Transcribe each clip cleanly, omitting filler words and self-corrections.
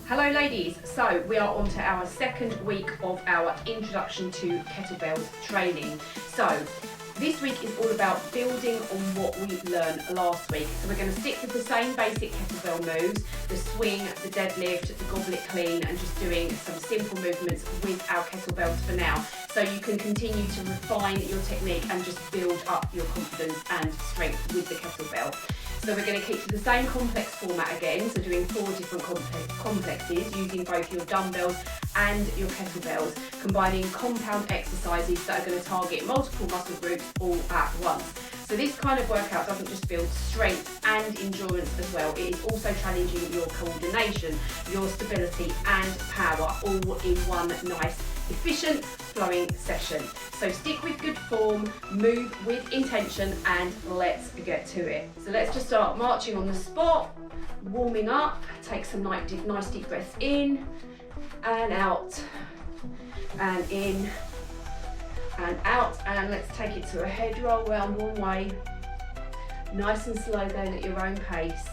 Hello ladies, so we are on to our second week of our introduction to kettlebell training. So this week is all about building on what we learned last week. So we're going to stick with the same basic kettlebell moves, the swing, the deadlift, the goblet clean, and just doing some simple movements with our kettlebells for now. So you can continue to refine your technique and just build up your confidence and strength with the kettlebell. So we're going to keep to the same complex format again, so doing 4 different complexes using both your dumbbells and your kettlebells, combining compound exercises that are going to target multiple muscle groups all at once. So this kind of workout doesn't just build strength and endurance as well, it is also challenging your coordination, your stability and power all in one nice, efficient, flowing session. So stick with good form, move with intention, and let's get to it. So let's just start marching on the spot, warming up, take some nice deep breaths in and out, and in and out, and let's take it to a head roll round one way, nice and slow, going at your own pace.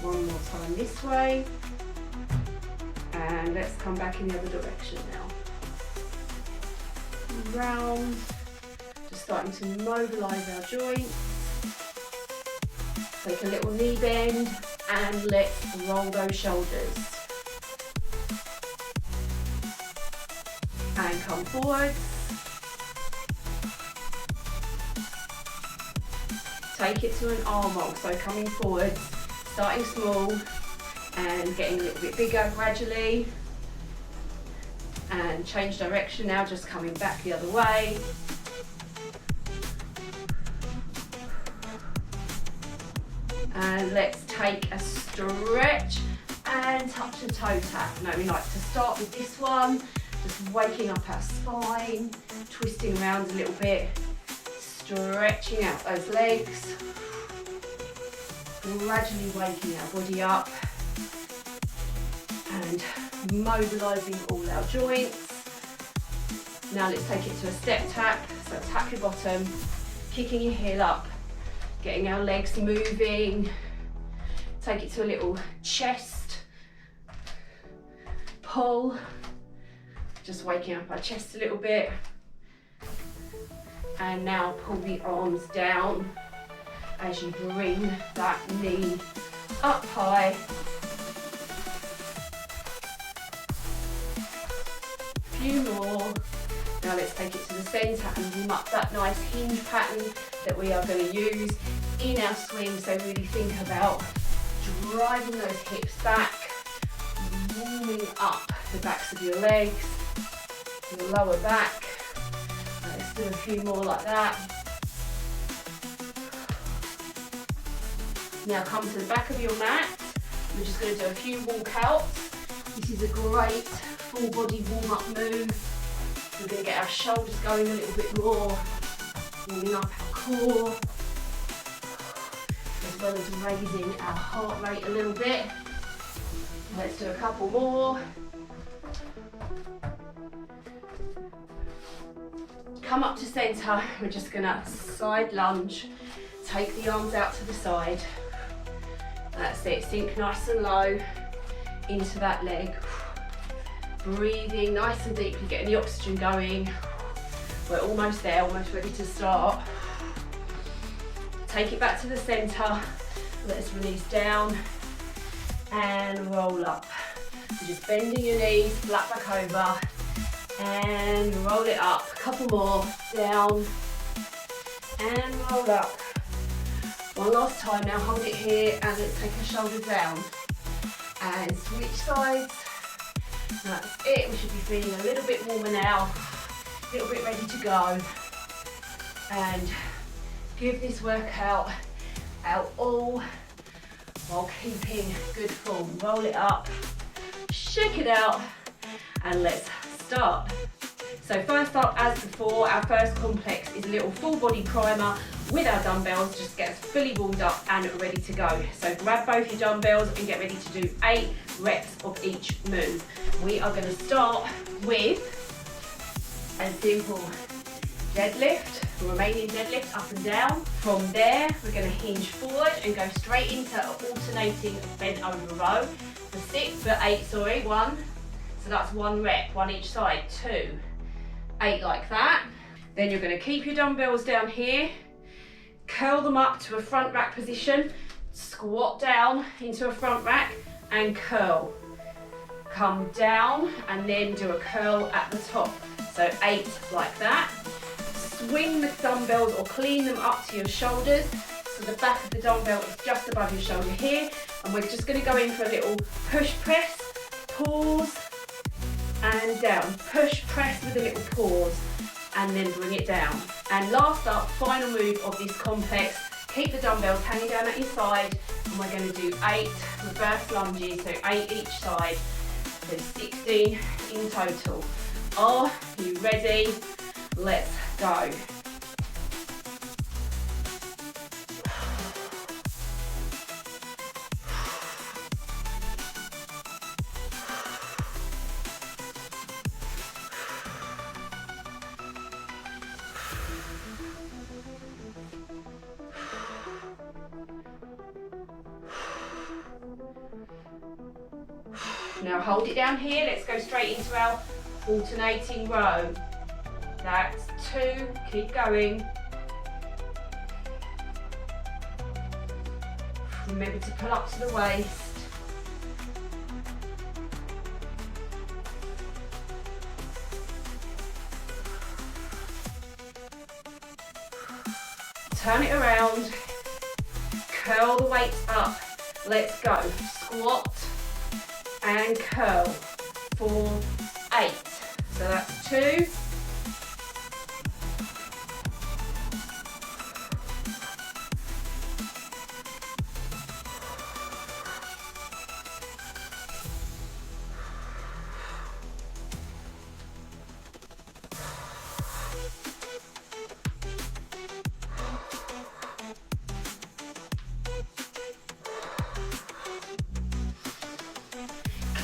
One more time this way, and let's come back in the other direction now. Round, just starting to mobilise our joints. Take a little knee bend and let's roll those shoulders. And come forwards. Take it to an arm roll, so coming forwards, starting small and getting a little bit bigger gradually. And change direction now, just coming back the other way. And let's take a stretch and touch the toe tap. Now we like to start with this one, just waking up our spine, twisting around a little bit, stretching out those legs, gradually waking our body up and mobilising all our joints. Now let's take it to a step tap, so tap your bottom, kicking your heel up, getting our legs moving. Take it to a little chest pull, just waking up our chest a little bit. And now pull the arms down as you bring that knee up high. Few more. Now let's take it to the centre and warm up that nice hinge pattern that we are going to use in our swing. So really think about driving those hips back, warming up the backs of your legs, your lower back. Let's do a few more like that. Now come to the back of your mat. We're just going to do a few walkouts. This is a great full body warm up move. We're going to get our shoulders going a little bit more, warming up our core, as well as raising our heart rate a little bit. Let's do a couple more. Come up to centre, we're just going to side lunge, take the arms out to the side. That's it, sink nice and low into that leg. Breathing nice and deeply, getting the oxygen going. We're almost there, almost ready to start. Take it back to the centre. Let's release down and roll up. So just bending your knees, flat back over, and roll it up. A couple more, down, and roll up. One last time now, hold it here, and let's take our shoulder down. And switch sides. That's it, we should be feeling a little bit warmer now, a little bit ready to go. And give this workout our all while keeping good form. Roll it up, shake it out, and let's start. So first up, as before, our first complex is a little full body primer with our dumbbells, just get us fully warmed up and ready to go. So grab both your dumbbells and get ready to do 8 reps of each move. We are going to start with a simple deadlift. remaining deadlift up and down. From there, we're going to hinge forward and go straight into an alternating bent over row for 8, 1. So that's 1 rep, 1 each side, 2, 8 like that. Then you're going to keep your dumbbells down here, curl them up to a front rack position, squat down into a front rack and curl. Come down and then do a curl at the top. So 8 like that. Swing the dumbbells or clean them up to your shoulders. So the back of the dumbbell is just above your shoulder here. And we're just going to go in for a little push press, pause and down. Push, press with a little pause and then bring it down. And last up, final move of this complex. Keep the dumbbells hanging down at your side and we're going to do 8 reverse lunges, so 8 each side. So 16 in total. Are you ready? Let's go. Now hold it down here, let's go straight into our alternating row. That's 2, keep going. Remember to pull up to the waist. Turn it around, curl the weights up, let's go. Squat and curl for 8. So that's 2.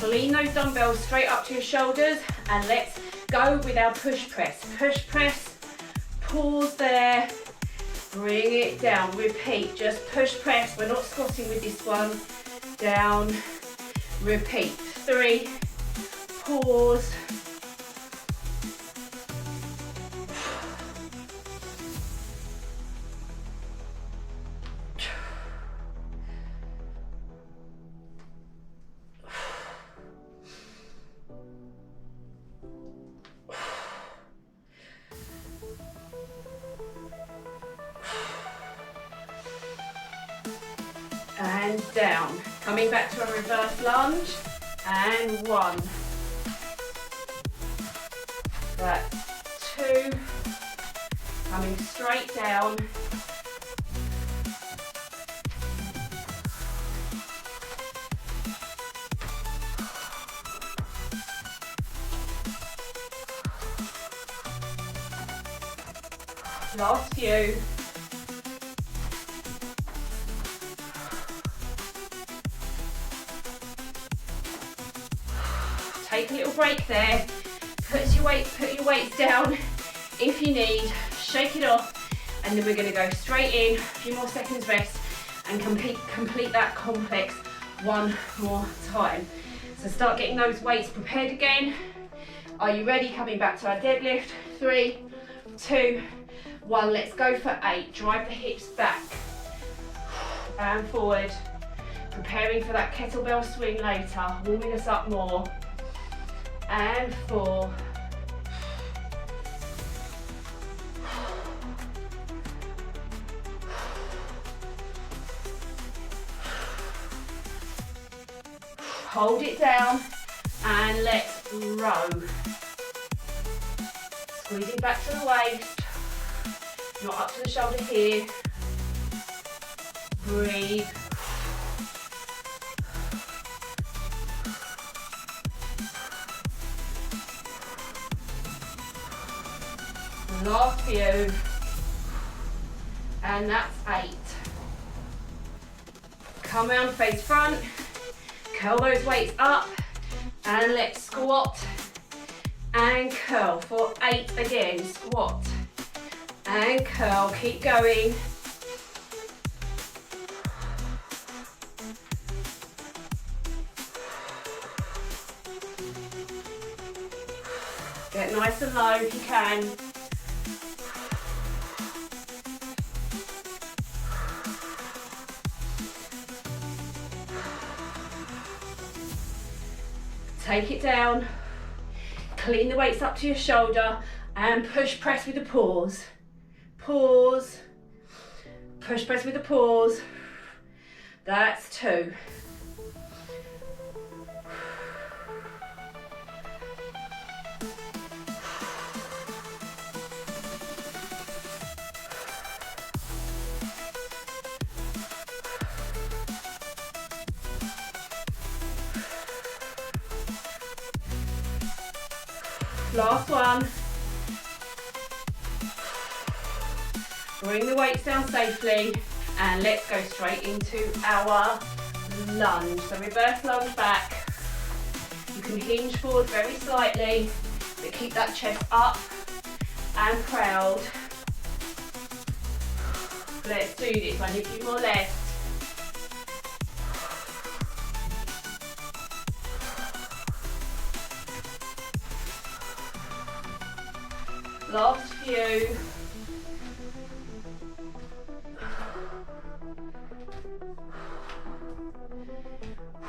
Lean those dumbbells straight up to your shoulders and let's go with our push press. Push press, pause there, bring it down, repeat, just push press, we're not squatting with this one, down, repeat, 3, pause, and down. Coming back to a reverse lunge, and 1. That's 2. Coming straight down. Last few. Take a little break there. Put your weights down if you need. Shake it off, and then we're going to go straight in. A few more seconds rest, and complete that complex one more time. So start getting those weights prepared again. Are you ready? Coming back to our deadlift. 3, 2, 1. Let's go for 8. Drive the hips back and forward. Preparing for that kettlebell swing later. Warming us up more. And 4. Hold it down and let's row. Squeezing back to the waist, not up to the shoulder here. Breathe. Last few, and that's 8. Come round, face front, curl those weights up, and let's squat and curl for 8 again. Squat and curl, keep going. Get nice and low if you can. Take it down, clean the weights up to your shoulder and push press with a pause. Pause, push press with a pause. That's 2. Last one. Bring the weights down safely and let's go straight into our lunge. So reverse lunge back. You can hinge forward very slightly, but keep that chest up and proud. Let's do this. Only a few more left. Last few.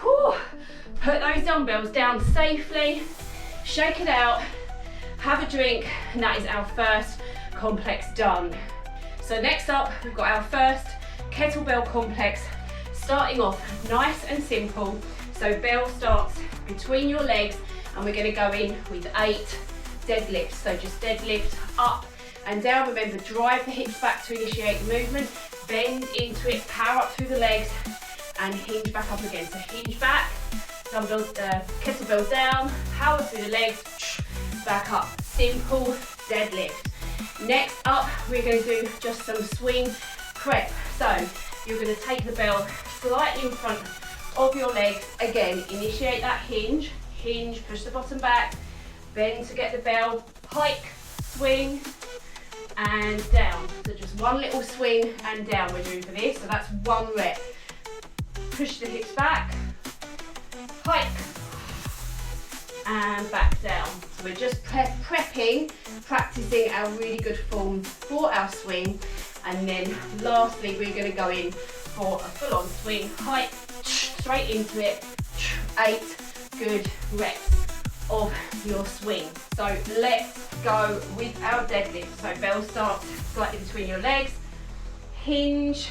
Whew. Put those dumbbells down safely, shake it out, have a drink, and that is our first complex done. So next up, we've got our first kettlebell complex, starting off nice and simple. So bell starts between your legs, and we're going to go in with 8 deadlifts. So just deadlift up and down. Remember, drive the hips back to initiate the movement, bend into it, power up through the legs and hinge back up again. So hinge back, dumbbells, kettlebells down, power through the legs, back up. Simple deadlift. Next up, we're going to do just some swing prep. So you're going to take the bell slightly in front of your legs. Again, initiate that hinge, push the bottom back, bend to get the bell, hike, swing, and down. So just one little swing and down we're doing for this. So that's 1 rep. Push the hips back, hike, and back down. So we're just prepping, practicing our really good form for our swing. And then lastly, we're going to go in for a full-on swing, hike, straight into it, 8 good reps of your swing. So let's go with our deadlift. So bell starts slightly between your legs, hinge,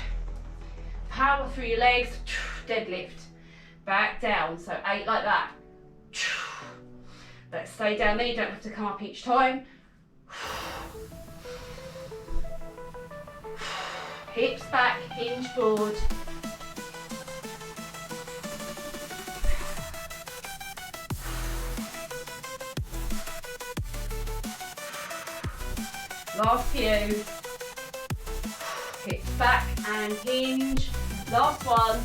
power through your legs, deadlift, back down. So 8 like that. Let's stay down there, you don't have to come up each time. Hips back, hinge forward. Last few. Hips back and hinge. Last one.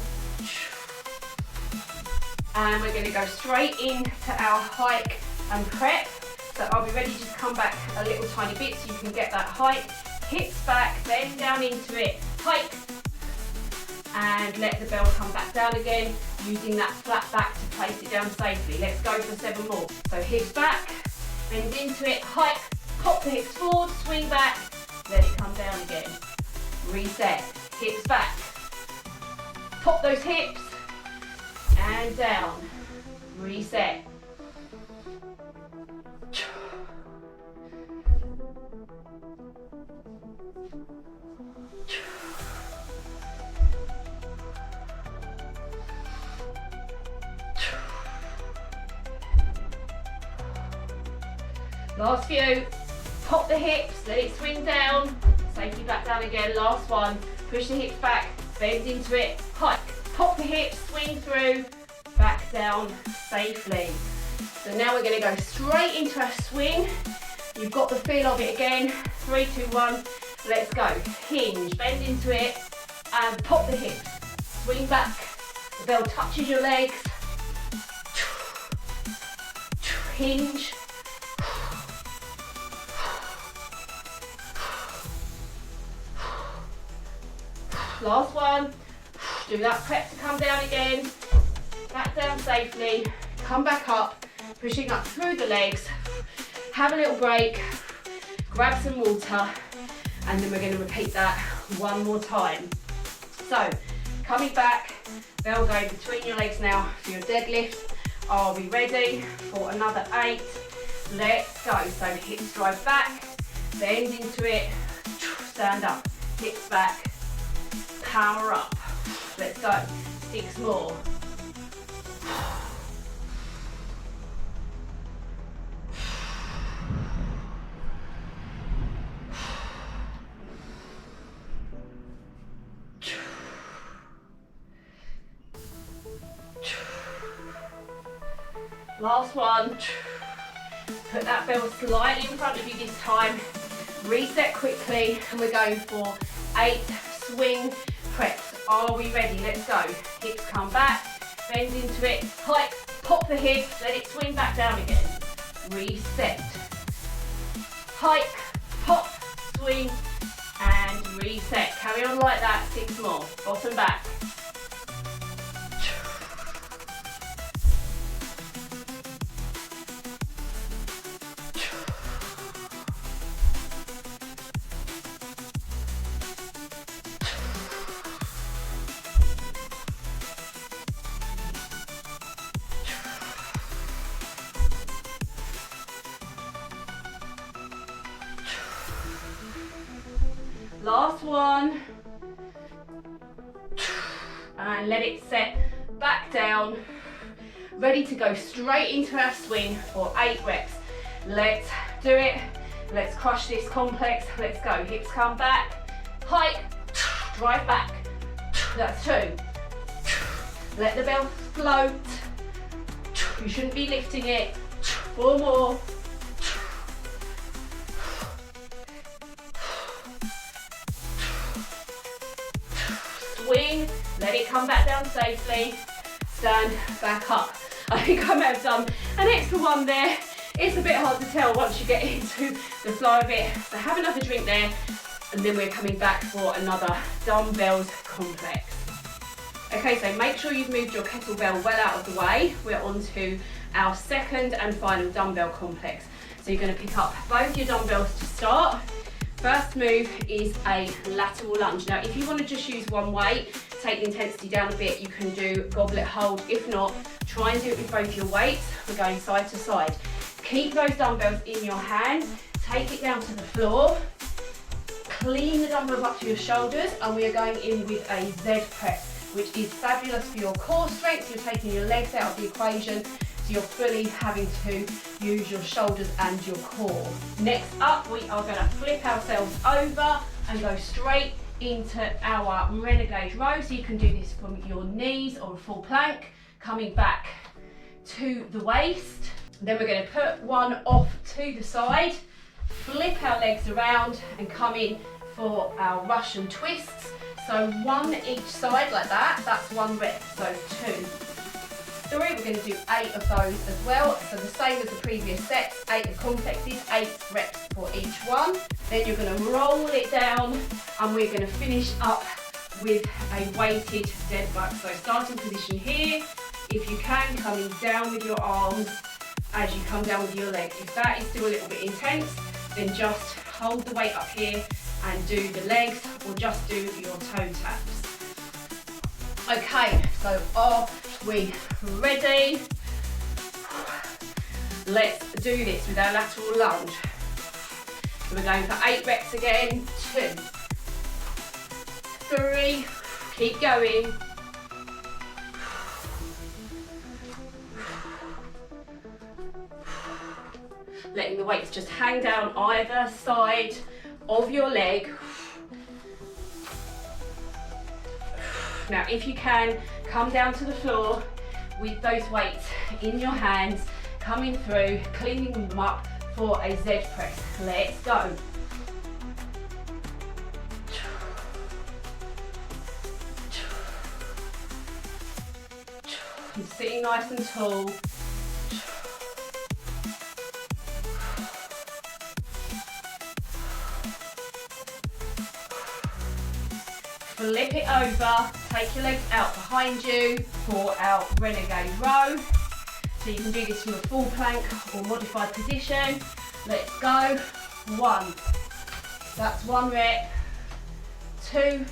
And we're going to go straight into our hike and prep. So I'll be ready to just come back a little tiny bit so you can get that hike. Hips back, bend down into it, hike, and let the bell come back down again, using that flat back to place it down safely. Let's go for 7 more. So hips back, bend into it, hike, pop the hips forward, swing back, let it come down again. Reset, hips back, pop those hips, and down, reset. Last few, pop the hips, let it swing down, safely back down again. Last one, push the hips back, bend into it, hike, pop the hips, swing through, back down safely. So now we're going to go straight into our swing. You've got the feel of it again. 3, 2, 1, let's go. Hinge, bend into it, and pop the hips, swing back, the bell touches your legs, hinge, Last one. Do that prep to come down again. Back down safely. Come back up, pushing up through the legs. Have a little break. Grab some water. And then we're going to repeat that one more time. So, coming back. Bell going between your legs now for your deadlift. Are we ready for another 8? Let's go. So hips drive back, bend into it, stand up, hips back, power up. Let's go. 6 more. Last one. Put that bell slightly in front of you this time. Reset quickly, and we're going for 8 swing preps. Are we ready? Let's go. Hips come back, bend into it, hike, pop the hips, let it swing back down again. Reset. Hike, pop, swing, and reset. Carry on like that, 6 more. Bottom back. Last one, and let it set back down, ready to go straight into our swing for 8 reps. Let's do it, let's crush this complex, let's go. Hips come back, hike, drive back, that's 2. Let the bell float, you shouldn't be lifting it, 4 more. Swing, let it come back down safely, stand back up. I think I may have done an extra one there. It's a bit hard to tell once you get into the flow of it. So have another drink there, and then we're coming back for another dumbbells complex. Okay, so make sure you've moved your kettlebell well out of the way. We're on to our second and final dumbbell complex. So you're going to pick up both your dumbbells to start. First move is a lateral lunge. Now, if you want to just use one weight, take the intensity down a bit, you can do goblet hold. If not, try and do it with both your weights. We're going side to side. Keep those dumbbells in your hand, take it down to the floor, clean the dumbbells up to your shoulders, and we are going in with a Z press, which is fabulous for your core strength. You're taking your legs out of the equation, so you're fully having to use your shoulders and your core. Next up, we are going to flip ourselves over and go straight into our renegade row. So you can do this from your knees or a full plank, coming back to the waist. Then we're going to put one off to the side, flip our legs around and come in for our Russian twists. So 1 each side like that, that's 1 rep, so 2. 3, we're going to do 8 of those as well. So the same as the previous sets, 8 of complexes, 8 reps for each one. Then you're going to roll it down and we're going to finish up with a weighted dead bug. So starting position here, if you can, coming down with your arms as you come down with your leg. If that is still a little bit intense, then just hold the weight up here and do the legs, or just do your toe taps. Okay, so are we ready? Let's do this with our lateral lunge. So we're going for 8 reps again. 2, 3, keep going. 4, letting the weights just hang down either side of your leg. Now, if you can, come down to the floor with those weights in your hands, coming through, cleaning them up for a Z press. Let's go. I'm sitting nice and tall. Flip it over, take your legs out behind you for our renegade row. So you can do this from a full plank or modified position. Let's go. 1. That's 1 rep. 2.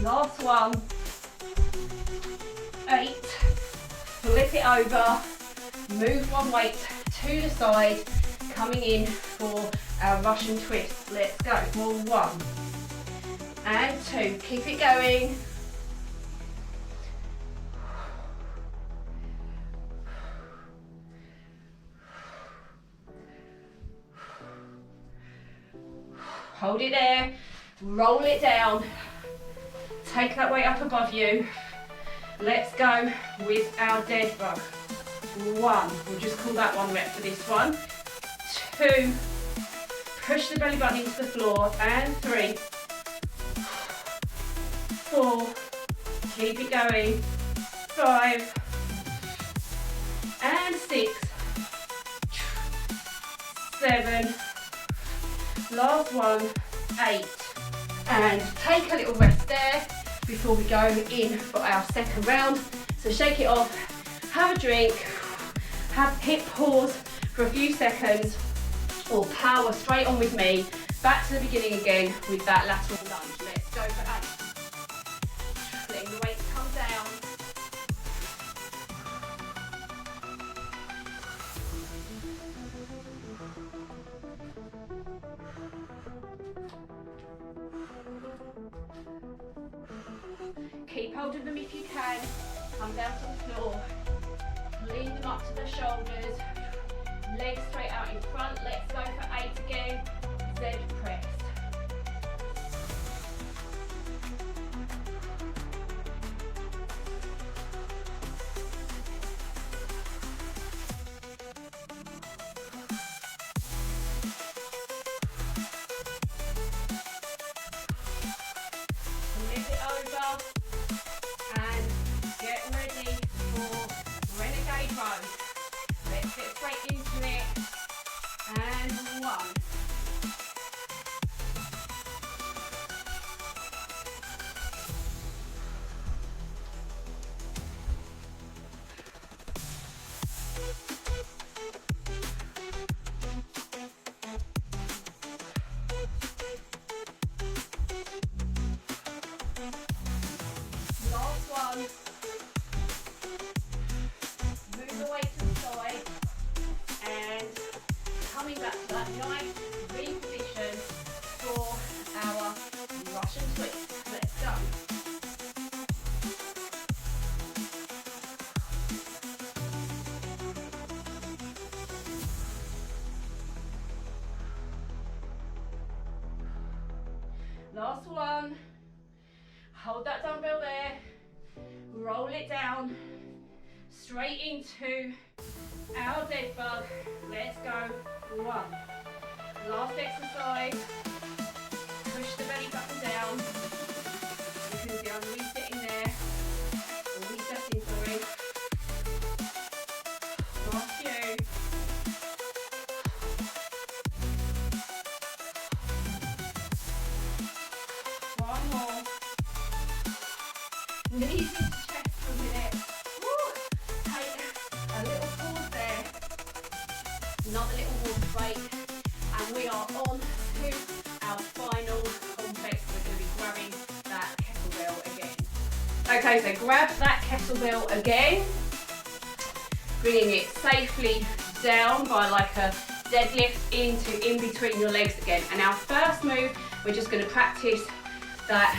Last one. 8. Flip it over. Move one weight to the side. Coming in for our Russian twist. Let's go. For 1 and 2. Keep it going. Hold it there. Roll it down. Take that weight up above you. Let's go with our dead bug. 1, we'll just call that 1 rep for this one. 2, push the belly button into the floor. And 3, 4, keep it going. 5, and 6, 7, last one, 8. And take a little rest there before we go in for our second round. So shake it off, have a drink, hit pause for a few seconds, or power straight on with me, back to the beginning again with that lateral lunge. Let's go for 8. Letting the weight come down. Keep hold of them if you can. Come down to the floor. Lean them up to the shoulders. Legs straight out in front. Let's go for 8 again. Z press. Flip it over. And get ready for renegade row. Let's get straight into it. And 1. Last one. Move the weight to the side and coming back to that nice reposition for our Russian twist. Let's go. Last one. Hold that dumbbell there. Roll it down. Straight into our dead bug. Let's go. 1. Last exercise. Push the belly button down. You can see I'm resetting there. Or resetting, sorry. Last few. One more. Knees into chest for a minute. Woo. Take a little pause there. Another little water break. And we are on to our final complex. We're going to be grabbing that kettlebell again. Okay, so grab that kettlebell again. Bringing it safely down by like a deadlift into in between your legs again. And our first move, we're just going to practice that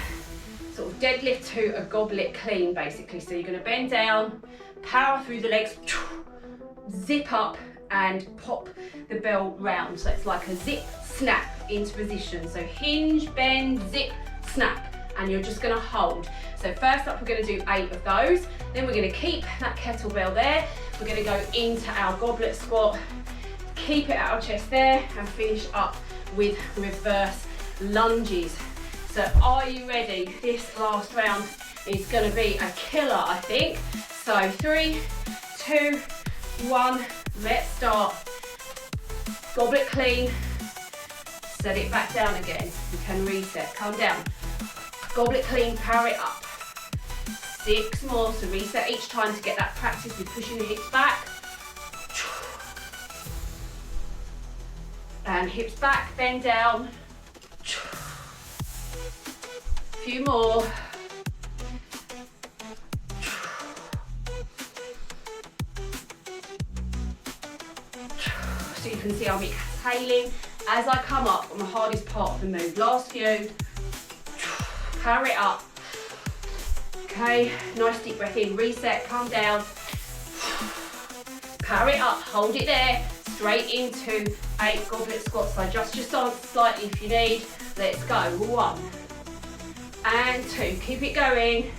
sort of deadlift to a goblet clean basically. So you're going to bend down, power through the legs, zip up and pop the bell round. So it's like a zip, snap into position. So hinge, bend, zip, snap, and you're just going to hold. So first up we're going to do 8 of those. Then we're going to keep that kettlebell there. We're going to go into our goblet squat, keep it at our chest there and finish up with reverse lunges. So are you ready? This last round is going to be a killer, I think. So 3, 2, 1, let's start. Goblet clean, set it back down again. You can reset, come down. Goblet clean, power it up. 6 more, so reset each time to get that practice with pushing the hips back. And hips back, bend down. Few more. So you can see I'm exhaling as I come up on the hardest part of the move. Last few. Power it up. Okay, nice deep breath in. Reset, come down. Power it up, hold it there. Straight into 8 goblet squats. So adjust your stance slightly if you need. Let's go. 1 and 2. Keep it going.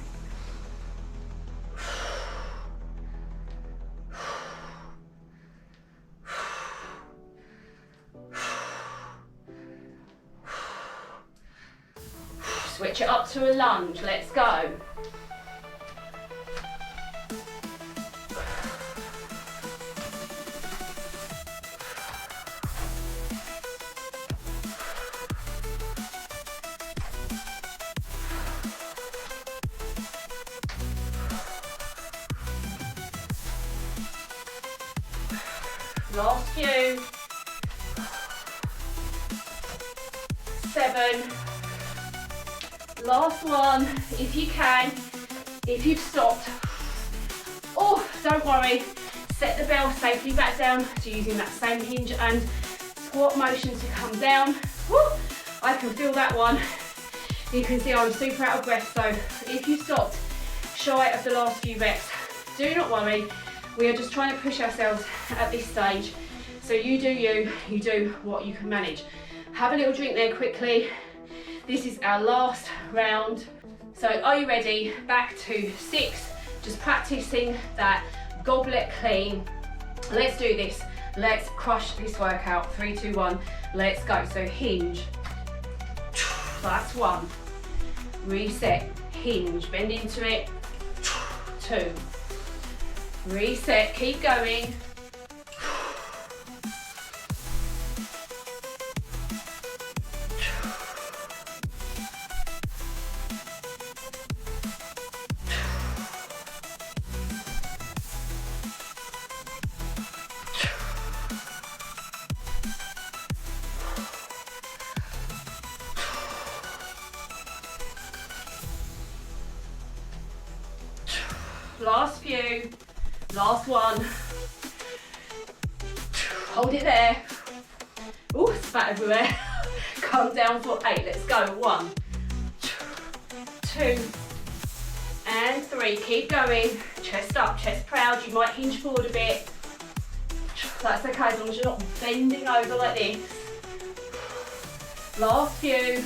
Switch it up to a lunge. Let's go. Last few. 7. Last one, if you can. If you've stopped, oh, don't worry. Set the bell safely back down. So using that same hinge and squat motion to come down. Woo, I can feel that one. You can see I'm super out of breath. So if you stopped shy of the last few reps, do not worry. We are just trying to push ourselves at this stage. So you do you, you do what you can manage. Have a little drink there quickly. This is our last round. So are you ready? Back to 6, just practicing that goblet clean. Let's do this. Let's crush this workout. 3, 2, 1, let's go. So hinge, that's 1. Reset, hinge, bend into it. 2. Reset, keep going. Last few, last one. Hold it there. Oh, spat everywhere. Come down for 8, let's go. 1, 2, and 3. Keep going. Chest up, chest proud. You might hinge forward a bit. That's okay as long as you're not bending over like this. Last few.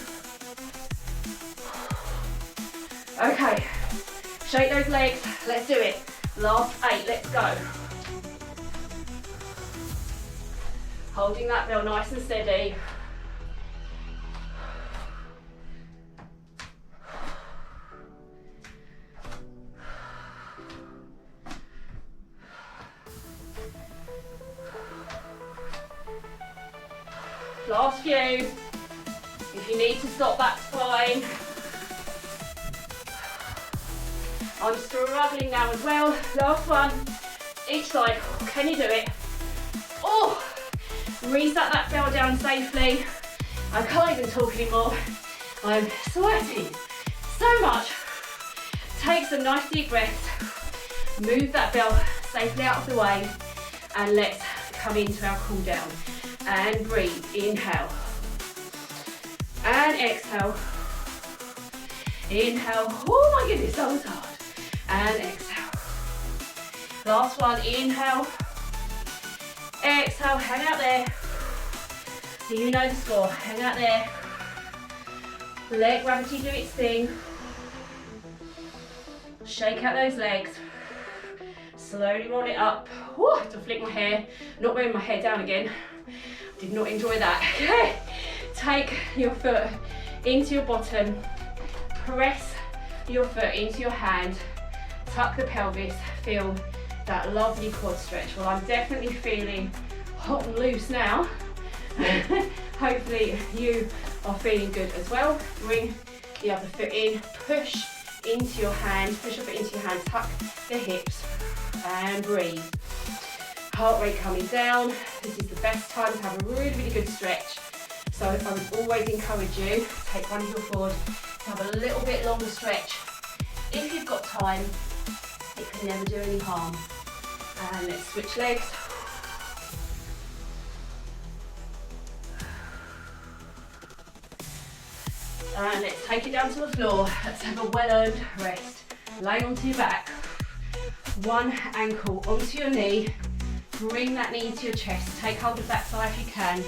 Okay. Shake those legs, let's do it. Last 8, let's go. Holding that bell nice and steady. Last few. If you need to stop, that's fine. I'm struggling now as well. Last one, each side. Can you do it? Oh, reset that bell down safely. I can't even talk anymore. I'm sweating so much. Take some nice deep breaths. Move that bell safely out of the way. And let's come into our cool down. And breathe, inhale. And exhale. Inhale, oh my goodness, that was hard. And exhale. Last one, inhale. Exhale, hang out there. You know the score, hang out there. Let gravity do its thing. Shake out those legs. Slowly roll it up. Woo, to flick my hair. Not wearing my hair down again. Did not enjoy that. Okay. take your foot into your bottom, press your foot into your hand, tuck the pelvis, feel that lovely quad stretch. Well, I'm definitely feeling hot and loose now. Hopefully you are feeling good as well. Bring the other foot in, push into your hand, push your foot into your hand, tuck the hips and breathe. Heart rate coming down. This is the best time to have a really, really good stretch. So I would always encourage you, take one heel forward, to have a little bit longer stretch. If you've got time, it can never do any harm. And let's switch legs. And let's take it down to the floor. Let's have a well-earned rest. Lay onto your back. One ankle onto your knee. Bring that knee into your chest. Take hold of that thigh if you can.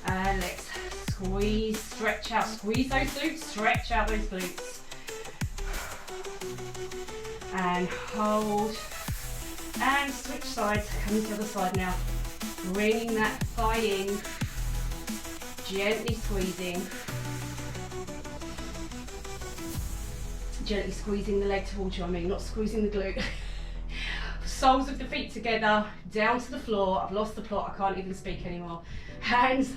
And let's squeeze, stretch out. Squeeze those glutes, stretch out those glutes. And hold. And switch sides. Coming to the other side now. Bringing that thigh in. Gently squeezing. Gently squeezing the leg towards you, not squeezing the glute. Soles of the feet together, down to the floor. I've lost the plot, I can't even speak anymore. Hands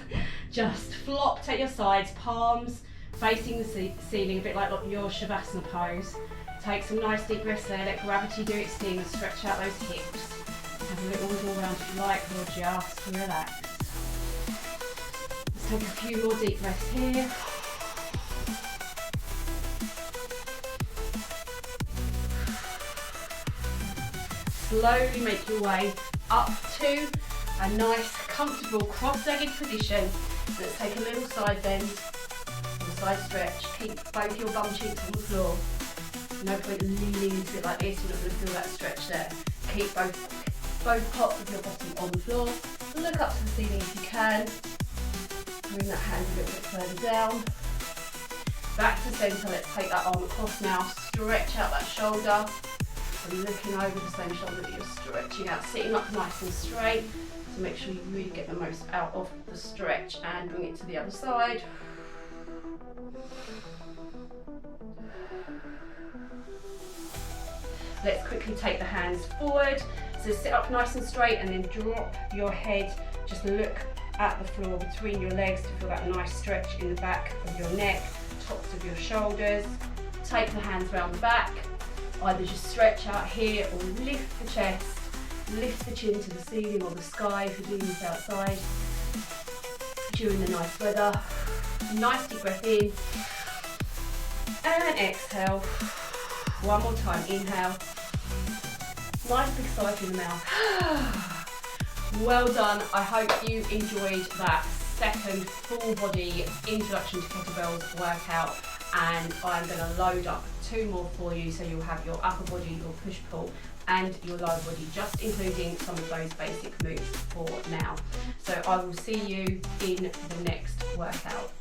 just flopped at your sides, palms facing the ceiling, a bit like your Shavasana pose. Take some nice deep breaths there, let gravity do its thing and stretch out those hips. Have a little wiggle around if you like, or just relax. Let's take a few more deep breaths here. Slowly make your way up to a nice, comfortable, cross-legged position. Let's take a little side bend, or side stretch. Keep both your bum cheeks on the floor. No point leaning into it like this, you're not going to feel that stretch there. Keep both parts of your bottom on the floor. Look up to the ceiling if you can. Bring that hand a little bit further down. Back to centre, let's take that arm across now. Stretch out that shoulder. And looking over the same shoulder that you're stretching out, sitting up nice and straight. So make sure you really get the most out of the stretch and bring it to the other side. Let's quickly take the hands forward. So sit up nice and straight and then drop your head. Just look at the floor between your legs to feel that nice stretch in the back of your neck, tops of your shoulders. Take the hands round the back. Either just stretch out here or lift the chest, lift the chin to the ceiling or the sky if you're doing this outside during the nice weather. Nice deep breath in and exhale. One more time, inhale. Nice big sigh through the mouth. Well done. I hope you enjoyed that second full body introduction to kettlebells workout, and I'm going to load up 2 more for you, so you'll have your upper body, your push pull and your lower body, just including some of those basic moves for now. So I will see you in the next workout.